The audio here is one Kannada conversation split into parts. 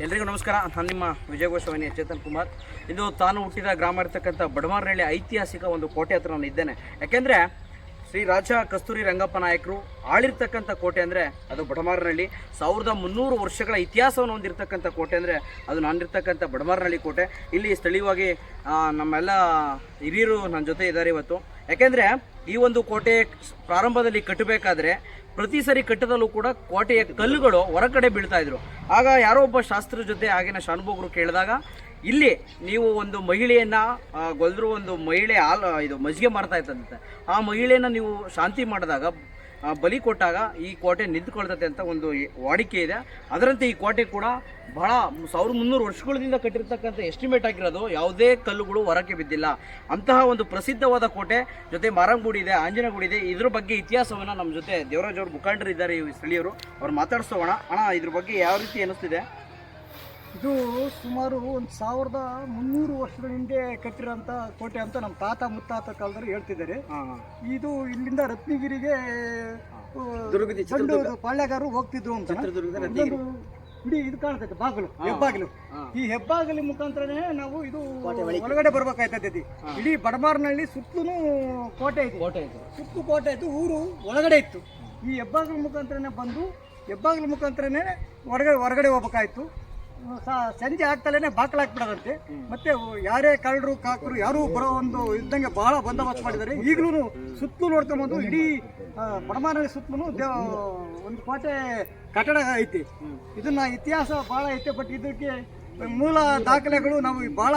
ಎಲ್ರಿಗೂ ನಮಸ್ಕಾರ. ನಾನು ನಿಮ್ಮ ವಿಜಯಗೋಸ್ವಾಮಿ ಚೇತನ್ ಕುಮಾರ್. ಇದು ತಾನು ಹುಟ್ಟಿದ ಗ್ರಾಮ ಇರ್ತಕ್ಕಂಥ ಬಡಮಾರನಹಳ್ಳಿ ಐತಿಹಾಸಿಕ ಒಂದು ಕೋಟೆ ಹತ್ರ ನಾನು ಇದ್ದೇನೆ. ಯಾಕೆಂದರೆ ಶ್ರೀ ರಾಜ ಕಸ್ತೂರಿ ರಂಗಪ್ಪ ನಾಯಕರು ಆಳಿರ್ತಕ್ಕಂಥ ಕೋಟೆ ಅಂದರೆ ಅದು ಬಡಮಾರನಹಳ್ಳಿ. 1300 ವರ್ಷಗಳ ಇತಿಹಾಸವನ್ನು ಹೊಂದಿರತಕ್ಕಂಥ ಕೋಟೆ ಅಂದರೆ ಅದು ನಾನಿರ್ತಕ್ಕಂಥ ಬಡಮಾರನಹಳ್ಳಿ ಕೋಟೆ. ಇಲ್ಲಿ ಸ್ಥಳೀಯವಾಗಿ ನಮ್ಮೆಲ್ಲ ಹಿರಿಯರು ನನ್ನ ಜೊತೆ ಇದ್ದಾರೆ ಇವತ್ತು. ಯಾಕೆಂದರೆ ಈ ಒಂದು ಕೋಟೆ ಪ್ರಾರಂಭದಲ್ಲಿ ಕಟ್ಟಬೇಕಾದ್ರೆ ಪ್ರತಿ ಸರಿ ಕಟ್ಟದಲ್ಲೂ ಕೂಡ ಕೋಟೆಯ ಕಲ್ಲುಗಳು ಹೊರಗಡೆ ಬೀಳ್ತಾಯಿದ್ರು. ಆಗ ಯಾರೋ ಒಬ್ಬ ಶಾಸ್ತ್ರದ ಜೊತೆ ಆಗಿನ ಶಾನುಭೋಗರು ಕೇಳಿದಾಗ, ಇಲ್ಲಿ ನೀವು ಒಂದು ಮಹಿಳೆಯನ್ನು ಗೊಲ್ದ್ರು, ಒಂದು ಮಹಿಳೆ ಇದು ಮಜ್ಜಿಗೆ ಮಾರ್ತಾ ಇತ್ತಂತೆ, ಆ ಮಹಿಳೆಯನ್ನು ನೀವು ಶಾಂತಿ ಮಾಡಿದಾಗ ಬಲಿ ಕೊಟ್ಟಾಗ ಈ ಕೋಟೆ ನಿಂತ್ಕೊಳ್ತದೆ ಅಂತ ಒಂದು ವಾಡಿಕೆ ಇದೆ. ಅದರಂತೆ ಈ ಕೋಟೆ ಕೂಡ ಬಹಳ 1300 ವರ್ಷಗಳಿಂದ ಕಟ್ಟಿರ್ತಕ್ಕಂಥ ಎಸ್ಟಿಮೇಟ್ ಆಗಿರೋದು. ಯಾವುದೇ ಕಲ್ಲುಗಳು ಹೊರಕ್ಕೆ ಬಿದ್ದಿಲ್ಲ. ಅಂತಹ ಒಂದು ಪ್ರಸಿದ್ಧವಾದ ಕೋಟೆ ಜೊತೆ ಮಾರಂಗುಡಿ ಇದೆ, ಆಂಜನೇಯ ಗುಡಿ ಇದೆ. ಇದ್ರ ಬಗ್ಗೆ ಇತಿಹಾಸವನ್ನು ನಮ್ಮ ಜೊತೆ ದೇವರಾಜ್ ಅವರು ಮುಖಂಡರು ಇದ್ದಾರೆ, ಈ ಸ್ಥಳೀಯರು. ಅವ್ರು ಮಾತಾಡ್ಸೋಣ. ಅಣ್ಣ, ಇದ್ರ ಬಗ್ಗೆ ಯಾವ ರೀತಿ ಅನ್ನಿಸ್ತಿದೆ? ಇದು ಸುಮಾರು 1300 ವರ್ಷಗಳ ಹಿಂದೆ ಕಟ್ಟಿರೋಂಥ ಕೋಟೆ ಅಂತ ನಮ್ಮ ತಾತ ಮುತ್ತಾತ ಕಾಲದಲ್ಲಿ ಹೇಳ್ತಿದ್ದಾರೆ. ಇದು ಇಲ್ಲಿಂದ ರತ್ನಗಿರಿಗೆ ಪಾಳ್ಯಗಾರರು ಹೋಗ್ತಿದ್ರು ಅಂತ. ಇಡೀ ಇದು ಕಾಣ್ತೈತೆ ಬಾಗಿಲು, ಹೆಬ್ಬಾಗಿಲು. ಈ ಹೆಬ್ಬಾಗಿಲು ಮುಖಾಂತರನೇ ನಾವು ಇದು ಒಳಗಡೆ ಬರ್ಬೇಕಾಯ್ತೈತಿ. ಇಡೀ ಬಡಮಾರನಹಳ್ಳಿ ಸುತ್ತಲೂ ಕೋಟೆ ಇದೆ, ಸುತ್ತು ಕೋಟೆ ಇತ್ತು, ಊರು ಒಳಗಡೆ ಇತ್ತು. ಈ ಹೆಬ್ಬಾಗಿಲು ಮುಖಾಂತರನೇ ಬಂದು ಹೆಬ್ಬಾಗಿಲು ಮುಖಾಂತರನೇ ಹೊರಗಡೆ ಹೋಗ್ಬೇಕಾಯ್ತು. ಸಂಜೆ ಆಗ್ತಲೇ ಬಾಕಲು ಹಾಕ್ಬಿಡೋದಂತೆ. ಮತ್ತೆ ಯಾರೇ ಕಳ್ಳರು ಕಾಕರು ಯಾರು ಬರೋ ಒಂದು ಇದ್ದಂಗೆ ಬಹಳ ಬಂದೋಬಸ್ತ್ ಮಾಡಿದ್ದಾರೆ. ಈಗಲೂ ಸುತ್ತಲೂ ನೋಡ್ಕೊಂಬಂದು ಇಡೀ ಬಡಮಾರನಹಳ್ಳಿ ಸುತ್ತಲೂ ಒಂದು ಕೋಟೆ ಕಟ್ಟಡ ಐತಿ. ಇದನ್ನ ಇತಿಹಾಸ ಬಹಳ ಐತೆ. ಬಟ್ ಇದಕ್ಕೆ ಮೂಲ ದಾಖಲೆಗಳು ನಾವು ಬಹಳ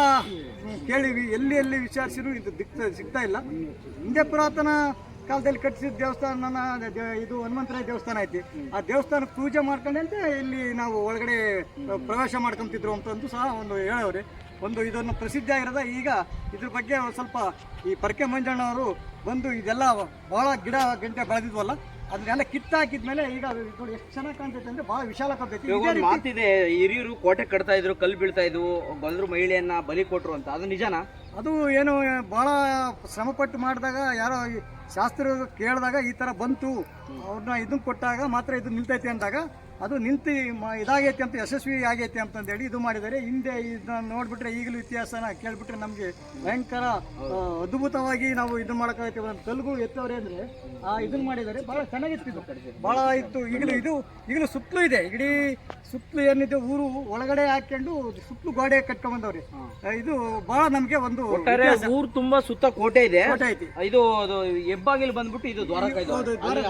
ಕೇಳಿವಿ, ಎಲ್ಲಿ ವಿಚಾರಿಸಿದ್ರು ಇದು ಸಿಗ್ತಾ ಇಲ್ಲ. ಹಿಂದೆ ಪುರಾತನ ಕಾಲದಲ್ಲಿ ಕಟ್ಟಿಸಿದ ದೇವಸ್ಥಾನ ಇದು ಹನುಮಂತರಾಯ ದೇವಸ್ಥಾನ ಐತಿ. ಆ ದೇವಸ್ಥಾನಕ್ಕೆ ಪೂಜೆ ಮಾಡ್ಕೊಂಡಂತೆ ಇಲ್ಲಿ ನಾವು ಒಳಗಡೆ ಪ್ರವೇಶ ಮಾಡ್ಕೊಂತಿದ್ರು ಅಂತಂದು ಸಹ ಒಂದು ಹೇಳವ್ರೆ. ಒಂದು ಇದನ್ನು ಪ್ರಸಿದ್ಧ ಆಗಿರೋದ. ಈಗ ಇದ್ರ ಬಗ್ಗೆ ಸ್ವಲ್ಪ ಈ ಪರ್ಕೆ ಮಂಜಣ್ಣವರು ಬಂದು ಇದೆಲ್ಲ ಭಾಳ ಗಿಡ ಗಂಟೆ ಬೆಳೆದಿದ್ವಲ್ಲ, ಅದನ್ನೆಲ್ಲ ಕಿತ್ತಾಕಿದ್ಮೇಲೆ ಈಗ ನೋಡಿ ಎಷ್ಟು ಚೆನ್ನಾಗಿ ಕಾಣ್ತೈತೆ ಅಂದ್ರೆ ಭಾಳ ವಿಶಾಲ ಕಾಣ್ತೈತಿ. ಮಾತಿದೆ, ಹಿರಿಯರು ಕೋಟೆ ಕಟ್ತಾ ಇದ್ರು, ಕಲ್ಲು ಬೀಳ್ತಾ ಇದ್ವು, ಬಂದ್ರು ಮಹಿಳೆಯನ್ನ ಬಲಿ ಕೊಟ್ರು ಅಂತ. ಅದು ನಿಜನಾ? ಅದು ಏನು ಭಾಳ ಶ್ರಮಪಟ್ಟು ಮಾಡಿದಾಗ ಯಾರೋ ಶಾಸ್ತ್ರ ಕೇಳಿದಾಗ ಈ ಥರ ಬಂತು, ಅವ್ರನ್ನ ಇದನ್ನ ಕೊಟ್ಟಾಗ ಮಾತ್ರ ಇದು ನಿಲ್ತೈತಿ ಅಂದಾಗ ಅದು ನಿಂತು ಇದಾಗೈತಿ ಅಂತ, ಯಶಸ್ವಿ ಆಗೈತಿ ಅಂತಂದೇಳಿ ಇದು ಮಾಡಿದ್ದಾರೆ. ಹಿಂದೆ ಇದನ್ನ ನೋಡ್ಬಿಟ್ರೆ ಈಗಲೂ ಇತಿಹಾಸನ ಕೇಳ್ಬಿಟ್ರೆ ನಮಗೆ ಭಯಂಕರ ಅದ್ಭುತವಾಗಿ ನಾವು ಇದನ್ನ ಮಾಡೋಕ್ಕಾಗೈತಿ. ಒಂದು ಕಲ್ಗಳು ಎತ್ತವ್ರೆ ಅಂದರೆ ಇದನ್ನ ಮಾಡಿದ್ದಾರೆ. ಭಾಳ ಚೆನ್ನಾಗಿತ್ತು, ಇದು ಭಾಳ ಇತ್ತು. ಈಗಲೂ ಸುತ್ತಲೂ ಇದೆ, ಇಡೀ ಸುತ್ತಲೂ ಏನಿದೆ ಊರು ಒಳಗಡೆ ಹಾಕೊಂಡು ಸುತ್ತಲೂ ಗೋಡೆ ಕಟ್ಕೊಂಡ್ಬಂದವ್ರಿ. ಇದು ಭಾಳ ನಮಗೆ ಒಂದು ಊರು ತುಂಬಾ ಸುತ್ತ ಕೋಟೆ ಇದೆ, ಕೋಟೆ ಐತಿ. ಇದು ಹೆಬ್ಬಾಗಿಲು ಬಂದ್ಬಿಟ್ಟು ಇದು ದ್ವಾರಕ,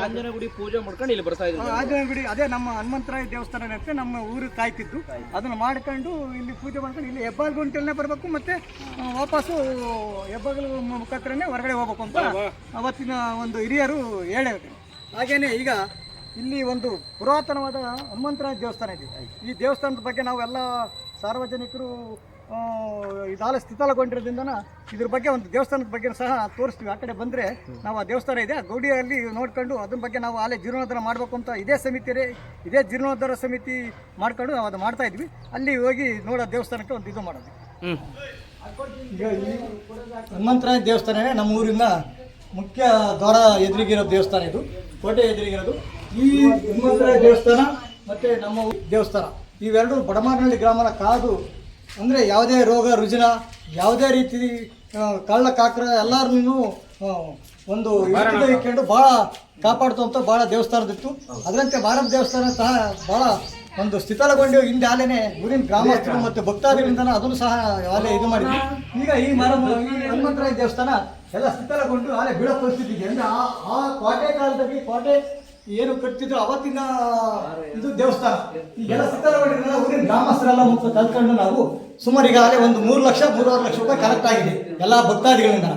ಆಂಜನೇಯ ಗುಡಿ ಪೂಜೆ ಮಾಡ್ಕೊಂಡು ಇಲ್ಲಿ ಬರ್ತಾ ಇದ್ರು. ಆಂಜನೇಯ ಗುಡಿ ಅದೇ ನಮ್ಮ ಹನುಮಂತರಾಯ ದೇವಸ್ಥಾನ ಇರುತ್ತೆ, ನಮ್ಮ ಊರಿಗೆ ಕಾಯ್ತಿದ್ದು. ಅದನ್ನು ಮಾಡ್ಕೊಂಡು ಇಲ್ಲಿ ಪೂಜೆ ಮಾಡ್ಕೊಂಡು ಇಲ್ಲಿ ಹೆಬ್ಬಾಗಿಲು ಗಂಟೆಲ್ಲೇ ಬರಬೇಕು, ಮತ್ತೆ ವಾಪಸ್ಸು ಹೆಬ್ಬಾಗಿಲು ಮುಖಾಂತರನೇ ಹೊರಗಡೆ ಹೋಗ್ಬೇಕು ಅಂತ ಅವತ್ತಿನ ಒಂದು ಹಿರಿಯರು ಹೇಳಿದ್ರು. ಹಾಗೇನೆ ಈಗ ಇಲ್ಲಿ ಒಂದು ಪುರಾತನವಾದ ಹನುಮಂತರಾಯ ದೇವಸ್ಥಾನ ಇದೆ. ಈ ದೇವಸ್ಥಾನದ ಬಗ್ಗೆ ನಾವೆಲ್ಲ ಸಾರ್ವಜನಿಕರು ಇದಾಲ ಸ್ಥಿತಲಗೊಂಡಿರೋದ್ರಿಂದ ಇದ್ರ ಬಗ್ಗೆ ಒಂದು ದೇವಸ್ಥಾನದ ಬಗ್ಗೆ ಸಹ ತೋರಿಸ್ತೀವಿ. ಆ ಕಡೆ ಬಂದರೆ ನಾವು ಆ ದೇವಸ್ಥಾನ ಇದೆ, ಆ ಗೌಡಿಯಲ್ಲಿ ನೋಡ್ಕೊಂಡು ಅದ್ರ ಬಗ್ಗೆ ನಾವು ಅಲ್ಲೇ ಜೀರ್ಣೋದ್ಧಾರ ಮಾಡಬೇಕು ಅಂತ ಇದೇ ಜೀರ್ಣೋದ್ಧಾರ ಸಮಿತಿ ಮಾಡ್ಕೊಂಡು ನಾವು ಅದು ಮಾಡ್ತಾ ಇದ್ವಿ. ಅಲ್ಲಿ ಹೋಗಿ ನೋಡೋ ದೇವಸ್ಥಾನಕ್ಕೆ ಒಂದು ಇದು ಮಾಡೋದು. ಈಗ ಈ ಹನುಮಂತರಾಯ ದೇವಸ್ಥಾನವೇ ನಮ್ಮ ಊರಿನ ಮುಖ್ಯ ದ್ವಾರ ಎದುರಿಗಿರೋ ದೇವಸ್ಥಾನ. ಇದು ಕೋಟೆ ಎದುರಿಗಿರೋದು. ಈ ಹನುಮಂತರಾಯ ದೇವಸ್ಥಾನ ಮತ್ತು ನಮ್ಮ ದೇವಸ್ಥಾನ ಇವೆರಡು ಬಡಮಾರನಹಳ್ಳಿ ಗ್ರಾಮದ ಕಾದು ಅಂದರೆ ಯಾವುದೇ ರೋಗ ರುಜಿನ, ಯಾವುದೇ ರೀತಿ ಕಳ್ಳ ಕಾಕರ ಎಲ್ಲರನ್ನೂ ಒಂದು ಇಟ್ಕೊಂಡು ಭಾಳ ಕಾಪಾಡ್ತಂತ ಭಾಳ ದೇವಸ್ಥಾನದಿತ್ತು. ಅದರಂತೆ ಮಾರಮ್ಮ ದೇವಸ್ಥಾನ ಸಹ ಭಾಳ ಒಂದು ಸ್ಥಿತಲಗೊಂಡು ಹಿಂದೆ ಆಲೇನೆ ಊರಿನ ಗ್ರಾಮಸ್ಥರು ಮತ್ತು ಭಕ್ತಾದಿಗಳಿಂದ ಅದನ್ನು ಸಹ ಆಲೆ ಇದು ಮಾಡಿದ್ವಿ. ಈಗ ಈ ಹನುಮಂತರಾಯ ದೇವಸ್ಥಾನ ಎಲ್ಲ ಸ್ಥಿತಲಗೊಂಡು ಆಲೆ ಬೀಳೋ ಪರಿಸ್ಥಿತಿ ಇದೆ. ಅಂದರೆ ಆ ಕೋಟೆ ಕಾಲದಲ್ಲಿ ಕೋಟೆ ಏನು ಕಟ್ತಿದ್ರು ಅವತ್ತಿನ ಇದು ದೇವಸ್ಥಾನ ಈಗೆಲ್ಲ ಸ್ಥಿತಲಗೊಂಡಿದ್ರೆ ಊರಿನ ಗ್ರಾಮಸ್ಥರೆಲ್ಲ ಮುಖ್ಯ ಕಲ್ತ್ಕೊಂಡು ನಾವು ಸುಮಾರು ಈಗಾಗಲೇ ಒಂದು 3 ಲಕ್ಷ 3.5 ಲಕ್ಷ ರೂಪಾಯಿ ಕಲೆಕ್ಟ್ ಆಗಿದೆ ಎಲ್ಲ ಭಕ್ತಾದಿಗಳಿಂದ.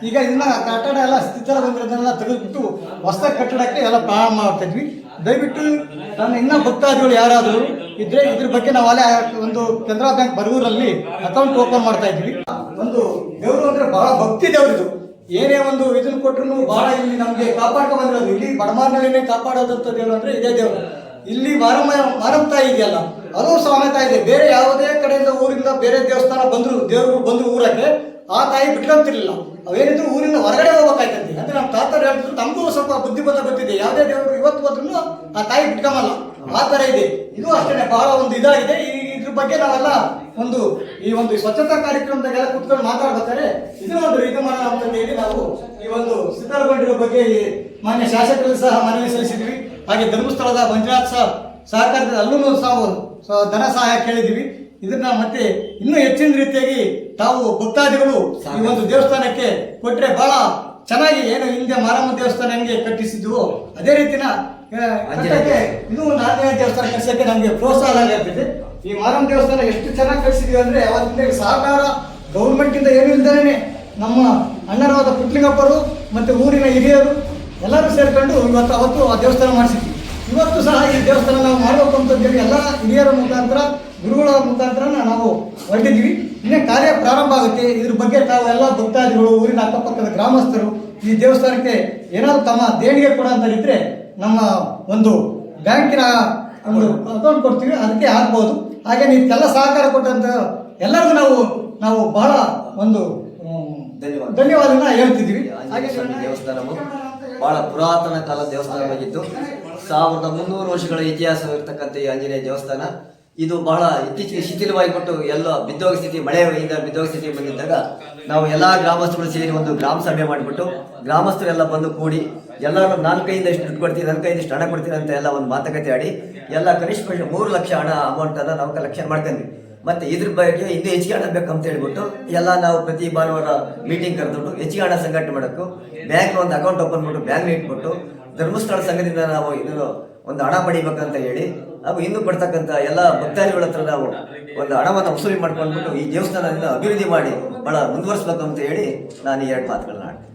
ಈಗ ಇದನ್ನ ಕಟ್ಟಡ ಎಲ್ಲ ಸ್ಥಿತಲಗೊಂಡಿರೋದನ್ನೆಲ್ಲ ತೆಗೆದುಬಿಟ್ಟು ಹೊಸ ಕಟ್ಟಡಕ್ಕೆ ಎಲ್ಲ ಪ್ರಾರಂಭ ಮಾಡ್ತಾ ಇದ್ವಿ. ದಯವಿಟ್ಟು ನನ್ನ ಇನ್ನೂ ಭಕ್ತಾದಿಗಳು ಯಾರಾದರೂ ಇದ್ರೆ ಇದ್ರ ಬಗ್ಗೆ ನಾವು ಅಲ್ಲೇ ಒಂದು ಕೆನರಾ ಬ್ಯಾಂಕ್ ಬರಗೂರಲ್ಲಿ ಅಕೌಂಟ್ ಓಪನ್ ಮಾಡ್ತಾ ಇದ್ವಿ. ಒಂದು ದೇವರು ಅಂದರೆ ಬಹಳ ಭಕ್ತಿ ದೇವರು. ಇದು ಏನೇ ಒಂದು ಇದನ್ನು ಕೊಟ್ಟರು ಬಹಳ ಇಲ್ಲಿ ನಮಗೆ ಕಾಪಾಡ್ಕೊಂಡು ಬಂದಿರೋದು. ಇಲ್ಲಿ ಬಡಮಾರನಹಳ್ಳಿನೇ ಕಾಪಾಡೋದಂಥ ದೇವರು ಅಂದರೆ ಇದೇ ದೇವರು. ಇಲ್ಲಿ ಮಾರಮ್ಮ ತಾಯಿ ಇದೆಯಲ್ಲ, ಅದು ಸಮೇತ ಇದೆ. ಬೇರೆ ಯಾವುದೇ ಕಡೆಯಿಂದ ಊರಿಂದ ಬೇರೆ ದೇವಸ್ಥಾನ ದೇವರು ಬಂದ್ರು ಊರಕ್ಕೆ ಆ ತಾಯಿ ಬಿಟ್ಕೊಂತಿರ್ಲಿಲ್ಲ. ಅವೇನಿದ್ರು ಊರಿಂದ ಹೊರಗಡೆ ಹೋಗ್ಬೇಕಾಯ್ತಂತೆ. ಅಂದ್ರೆ ನಮ್ಮ ತಾತರು ಹೇಳ್ತಿದ್ರು, ನಮಗೂ ಸ್ವಲ್ಪ ಬುದ್ಧಿಮತ ಗೊತ್ತಿದೆ. ಯಾವುದೇ ದೇವರು ಇವತ್ತು ಹೋದ್ರೂ ಆ ತಾಯಿ ಬಿಟ್ಕೊಂಬಲ್ಲ, ಆ ಥರ ಇದೆ. ಇದು ಅಷ್ಟೇ ಬಹಳ ಒಂದು ಇದಾಗಿದೆ. ಇದ್ರ ಇದ್ರ ಬಗ್ಗೆ ನಾವೆಲ್ಲ ಈ ಒಂದು ಸ್ವಚ್ಛತಾ ಕಾರ್ಯಕ್ರಮದಾಗೆಲ್ಲ ಕುತ್ಕೊಂಡು ಮಾತಾಡ್ಬೇಕಾದ್ರೆ ಇದನ್ನ ಒಂದು ಇದು ಮಾಡೋಣ ಅಂತ ಹೇಳಿ ನಾವು ಈ ಒಂದು ಸಿದ್ಧಗೊಂಡಿರೋ ಬಗ್ಗೆ ಈ ಮಾನ್ಯ ಶಾಸಕರು ಸಹ ಮನವಿ ಸಲ್ಲಿಸಿದ್ವಿ. ಹಾಗೆ ಧರ್ಮಸ್ಥಳದ ಮಂಜುನಾಥ್ ಸಹಕಾರದ ಅಲ್ಲೂ ಧನ ಸಹಾಯ ಕೇಳಿದ್ವಿ. ಇದನ್ನ ಮತ್ತೆ ಇನ್ನೂ ಹೆಚ್ಚಿನ ರೀತಿಯಾಗಿ ತಾವು ಭಕ್ತಾದಿಗಳು ಈ ಒಂದು ದೇವಸ್ಥಾನಕ್ಕೆ ಕೊಟ್ರೆ ಬಹಳ ಚೆನ್ನಾಗಿ ಏನು ಹಿಂದೆ ಮಾರಮ್ಮ ದೇವಸ್ಥಾನ ಹೆಂಗೆ ಕಟ್ಟಿಸಿದ್ವು ಅದೇ ರೀತಿನ ಇದು ಆಂಜನೇಯ ದೇವಸ್ಥಾನ ಕಟ್ಟಿಸಕ್ಕೆ ನಮಗೆ ಪ್ರೋತ್ಸಾಹ ಆಗ್ತಿದೆ. ಈ ಮಾರಮ್ಮ ದೇವಸ್ಥಾನ ಎಷ್ಟು ಚೆನ್ನಾಗಿ ಕಟ್ಟಿಸಿದ್ವಿ ಅಂದ್ರೆ ಅವತ್ತಿನ ಸಹಕಾರ ಗೌರ್ಮೆಂಟ್ ಇಂದ ಏನು ಇಲ್ದೇನೆ ನಮ್ಮ ಅಣ್ಣರಾದ ಪುಟ್ಲಿಂಗಪ್ಪರು ಮತ್ತೆ ಊರಿನ ಹಿರಿಯರು ಎಲ್ಲರೂ ಸೇರ್ಕೊಂಡು ಅವತ್ತು ಆ ದೇವಸ್ಥಾನ ಮಾಡಿಸಿದ್ವಿ. ಇವತ್ತು ಸಹ ಈ ದೇವಸ್ಥಾನ ನಾವು ಮಾಡಬೇಕು ಅಂತಂದೇಳಿ ಎಲ್ಲ ಹಿರಿಯರ ಮುಖಾಂತರ ಗುರುಗಳ ಮುಖಾಂತರ ನಾವು ಹೊರಟಿದ್ವಿ. ಇನ್ನೇ ಕಾರ್ಯ ಪ್ರಾರಂಭ ಆಗುತ್ತೆ. ಇದ್ರ ಬಗ್ಗೆ ತಾವು ಎಲ್ಲ ಭಕ್ತಾದಿಗಳು ಊರಿನ ಅಕ್ಕಪಕ್ಕದ ಗ್ರಾಮಸ್ಥರು ಈ ದೇವಸ್ಥಾನಕ್ಕೆ ಏನಾದ್ರು ತಮ್ಮ ದೇಣಿಗೆ ಕೊಡೋಂಥದ್ದಿದ್ರೆ ನಮ್ಮ ಒಂದು ಬ್ಯಾಂಕಿನ ಒಂದು ಅಕೌಂಟ್ ಕೊಡ್ತೀವಿ, ಅದಕ್ಕೆ ಆಗ್ಬೋದು. ಹಾಗೆ ಇದಕ್ಕೆಲ್ಲ ಸಹಕಾರ ಕೊಟ್ಟಂತ ಎಲ್ಲರಿಗೂ ನಾವು ಬಹಳ ಒಂದು ಧನ್ಯವಾದನ ಹೇಳ್ತಿದ್ವಿ. ಆಂಜನೇಯ ಸ್ವಾಮಿ ದೇವಸ್ಥಾನವು ಬಹಳ ಪುರಾತನ ಕಾಲದ ದೇವಸ್ಥಾನವಾಗಿದ್ದು 1300 ವರ್ಷಗಳ ಇತಿಹಾಸವಿರ್ತಕ್ಕಂಥ ಈ ಆಂಜನೇಯ ದೇವಸ್ಥಾನ ಇದು ಬಹಳ ಇತ್ತೀಚೆಗೆ ಶಿಥಿಲವಾಗಿಬಿಟ್ಟು ಎಲ್ಲ ಬಿದ್ದೋಗ ಸ್ಥಿತಿ, ಮಳೆಯಿಂದ ಬಿದ್ದೋಗ ಸ್ಥಿತಿ ಬಂದಿದ್ದಾಗ ನಾವು ಎಲ್ಲ ಗ್ರಾಮಸ್ಥರು ಸೇರಿ ಒಂದು ಗ್ರಾಮ ಸಭೆ ಮಾಡಿಬಿಟ್ಟು ಗ್ರಾಮಸ್ಥರೆಲ್ಲ ಬಂದು ಕೂಡಿ ಎಲ್ಲರೂ ನನ್ನ ಕೈಯಿಂದ ಇಷ್ಟು ದುಡ್ಡು ಕೊಡ್ತೀನಿ, ನನ್ನ ಕೈಯಿಂದ ಇಷ್ಟು ಹಣ ಕೊಡ್ತೀನಿ ಅಂತ ಎಲ್ಲ ಒಂದು ಮಾತುಕತೆ ಆಡಿ ಎಲ್ಲ ಕನಿಷ್ಠ 3 ಲಕ್ಷ ಹಣ ಅಮೌಂಟನ್ನು ನಾವು ಕಲೆಕ್ಷನ್ ಮಾಡ್ಕೊಂಡ್ವಿ. ಮತ್ತು ಇದ್ರ ಬಗ್ಗೆ ಇನ್ನೂ ಹೆಚ್ಚಿಗೆ ಹಣ ಬೇಕಂತ ಹೇಳ್ಬಿಟ್ಟು ಎಲ್ಲ ನಾವು ಪ್ರತಿ ಭಾನುವಾರ ಮೀಟಿಂಗ್ ಕರೆದ್ಬಿಟ್ಟು ಹೆಚ್ಚಿಗೆ ಹಣ ಸಂಘಟನೆ ಮಾಡೋಕ್ಕೂ ಬ್ಯಾಂಕ್ ಒಂದು ಅಕೌಂಟ್ ಓಪನ್ ಮಾಡಿಬಿಟ್ಟು ಬ್ಯಾಂಕ್ ಇಟ್ಬಿಟ್ಟು ಧರ್ಮಸ್ಥಳ ಸಂಘದಿಂದ ನಾವು ಇದನ್ನು ಒಂದು ಹಣ ಪಡಿಬೇಕಂತ ಹೇಳಿ ಹಾಗೂ ಇನ್ನು ಕೊಡ್ತಕ್ಕಂಥ ಎಲ್ಲ ಭಕ್ತಾದಿಗಳ ಹತ್ರ ನಾವು ಒಂದು ಹಣವನ್ನು ವಸೂಲಿ ಮಾಡ್ಕೊಂಡ್ಬಿಟ್ಟು ಈ ದೇವಸ್ಥಾನದಿಂದ ಅಭಿವೃದ್ಧಿ ಮಾಡಿ ಭಾಳ ಮುಂದುವರಿಸ್ಬೇಕು ಅಂತ ಹೇಳಿ ನಾನು ಈ 2 ಮಾತುಗಳನ್ನ ಆಡ್ತೀನಿ.